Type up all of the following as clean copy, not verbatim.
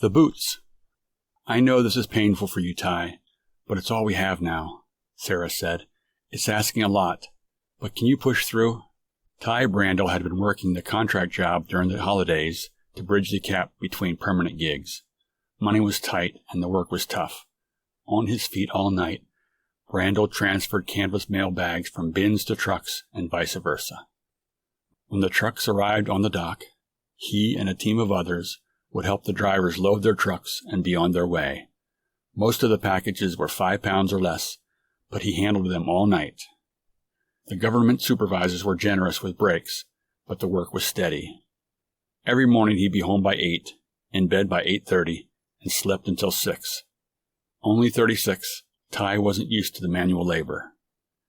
The boots. "I know this is painful for you, Ty, but it's all we have now," Sarah said. "It's asking a lot, but can you push through?" Ty Brandel had been working the contract job during the holidays to bridge the gap between permanent gigs. Money was tight and the work was tough. On his feet all night, Brandel transferred canvas mail bags from bins to trucks and vice versa. When the trucks arrived on the dock, he and a team of others would help the drivers load their trucks and be on their way. Most of the packages were 5 pounds or less, but he handled them all night. The government supervisors were generous with breaks, but the work was steady. Every morning he'd be home by 8, in bed by 8:30, and slept until 6. Only 36, Ty wasn't used to the manual labor.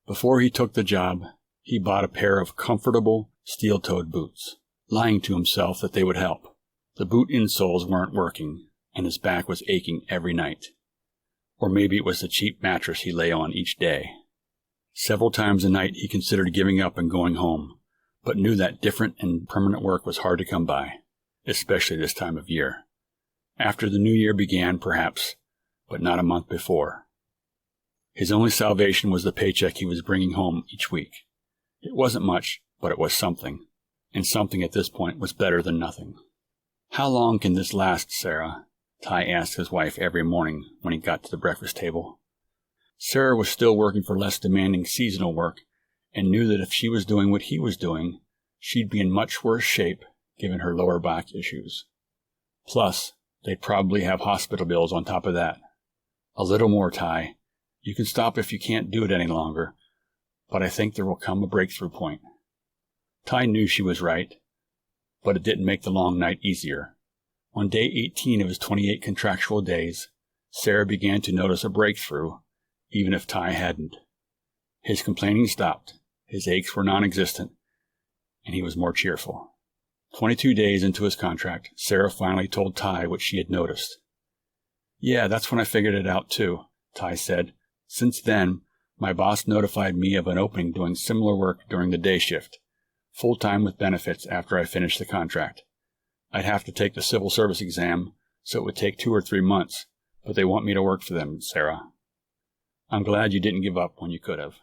Before he took the job, he bought a pair of comfortable, steel-toed boots, lying to himself that they would help. The boot insoles weren't working, and his back was aching every night. Or maybe it was the cheap mattress he lay on each day. Several times a night he considered giving up and going home, but knew that different and permanent work was hard to come by, especially this time of year. After the new year began, perhaps, but not a month before. His only salvation was the paycheck he was bringing home each week. It wasn't much, but it was something, and something at this point was better than nothing. "How long can this last, Sarah?" Ty asked his wife every morning when he got to the breakfast table. Sarah was still working for less demanding seasonal work, and knew that if she was doing what he was doing, she'd be in much worse shape given her lower back issues. Plus, they'd probably have hospital bills on top of that. "A little more, Ty. You can stop if you can't do it any longer, but I think there will come a breakthrough point." Ty knew she was right, but it didn't make the long night easier. On day 18 of his 28 contractual days, Sarah began to notice a breakthrough, even if Ty hadn't. His complaining stopped, his aches were non-existent, and he was more cheerful. 22 days into his contract, Sarah finally told Ty what she had noticed. "Yeah, that's when I figured it out too," Ty said. "Since then, my boss notified me of an opening doing similar work during the day shift, full-time with benefits after I finished the contract. I'd have to take the civil service exam, so it would take 2 or 3 months, but they want me to work for them, Sarah. I'm glad you didn't give up when you could have."